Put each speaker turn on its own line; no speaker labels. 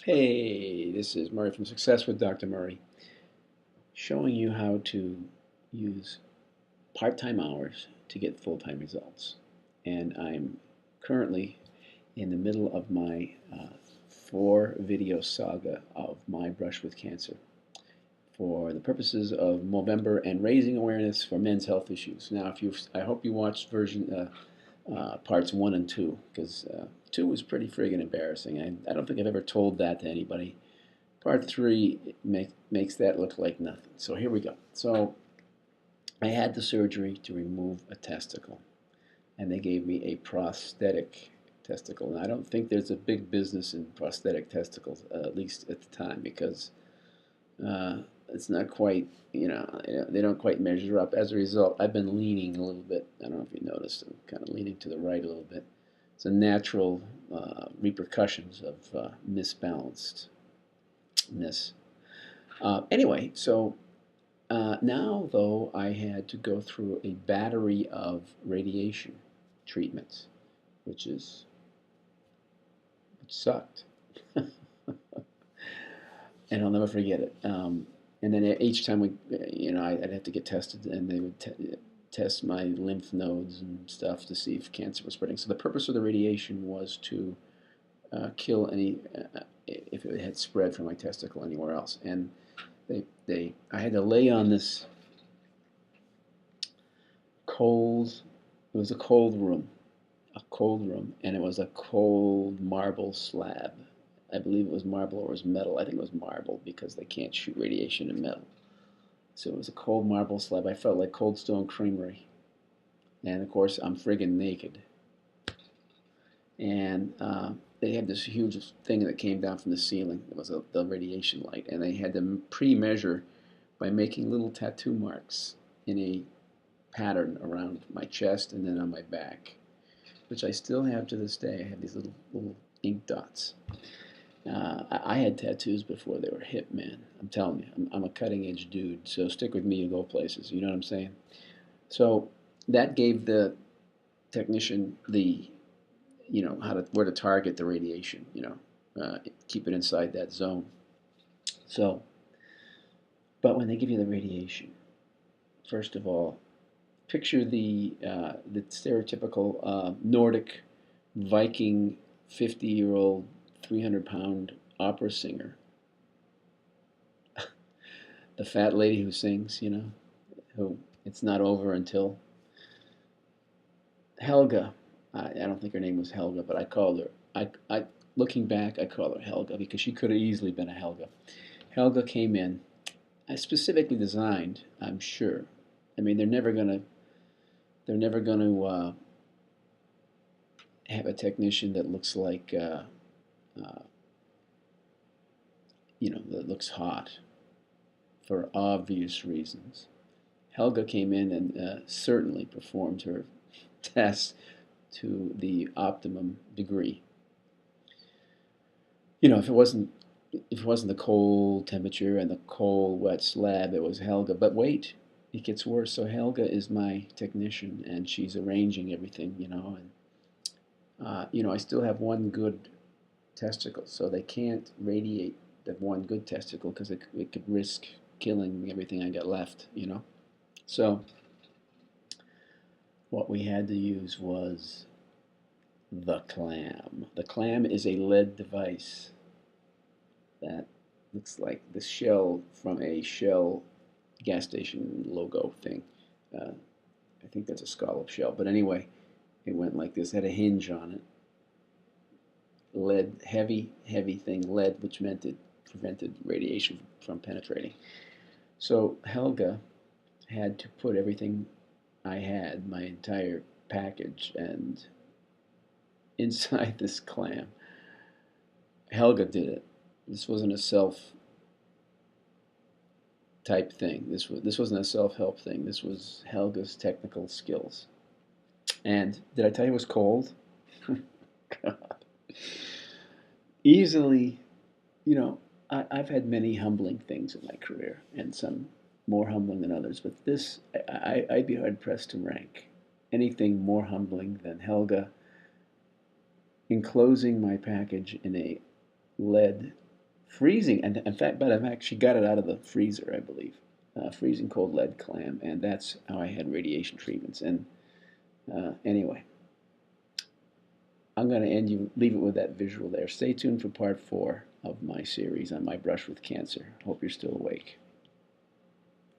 Hey, this is Murray from Success with Dr. Murray, showing you how to use part-time hours to get full-time results. And I'm currently in the middle of my 4-video saga of my brush with cancer for the purposes of Movember and raising awareness for men's health issues. Now, I hope you watched parts 1 and 2, because 2 was pretty friggin' embarrassing. I don't think I've ever told that to anybody. Part 3 makes that look like nothing. So here we go. So I had the surgery to remove a testicle, and they gave me a prosthetic testicle. And I don't think there's a big business in prosthetic testicles, at least at the time, because it's not quite, they don't quite measure up. As a result, I've been leaning a little bit. I don't know if you noticed, I'm kind of leaning to the right a little bit. It's a natural repercussions of misbalancedness. Anyway, so now, though, I had to go through a battery of radiation treatments, which sucked. And I'll never forget it. And then each time I'd have to get tested, and they would test my lymph nodes and stuff to see if cancer was spreading. So the purpose of the radiation was to kill any if it had spread from my testicle anywhere else. And I had to lay on this cold. It was a cold room, and it was a cold marble slab. I believe it was marble or it was metal. I think it was marble because they can't shoot radiation in metal. So it was a cold marble slab. I felt like Cold Stone Creamery. And of course, I'm friggin' naked. And they had this huge thing that came down from the ceiling. It was the radiation light. And they had to pre-measure by making little tattoo marks in a pattern around my chest and then on my back, which I still have to this day. I have these little ink dots. I had tattoos before they were hip, man. I'm telling you, I'm a cutting-edge dude, so stick with me, you go places. You know what I'm saying? So that gave the technician where to target the radiation, keep it inside that zone. So, but when they give you the radiation, first of all, picture the stereotypical Nordic Viking 50-year-old 300-pound opera singer. The fat lady who sings, who it's not over until. Helga. I don't think her name was Helga, but I called her. Looking back, I call her Helga because she could have easily been a Helga. Helga came in. I specifically designed, I'm sure. I mean, they're never gonna have a technician that looks like that looks hot for obvious reasons. Helga came in and certainly performed her test to the optimum degree. If it wasn't the cold temperature and the cold wet slab, it was Helga. But wait, it gets worse. So Helga is my technician, and she's arranging everything, and I still have one good testicle, so they can't radiate that one good testicle because it could risk killing everything I got left, So what we had to use was the clam. The clam is a lead device that looks like the shell from a Shell gas station logo thing. I think that's a scallop shell, but anyway, it went like this. It had a hinge on it. Lead, heavy thing, lead, which meant it prevented radiation from penetrating. So Helga had to put everything I had, my entire package, and inside this clam. Helga did it. This wasn't a self type thing. This wasn't a self-help thing. This was Helga's technical skills. And did I tell you it was cold? God. Easily, I've had many humbling things in my career, and some more humbling than others. But this, I'd be hard pressed to rank anything more humbling than Helga enclosing my package in a lead freezing, and in fact, but I've actually got it out of the freezer, I believe. Freezing cold lead clam, and that's how I had radiation treatments. And anyway, I'm going to leave it with that visual there. Stay tuned for part 4 of my series on my brush with cancer. Hope you're still awake.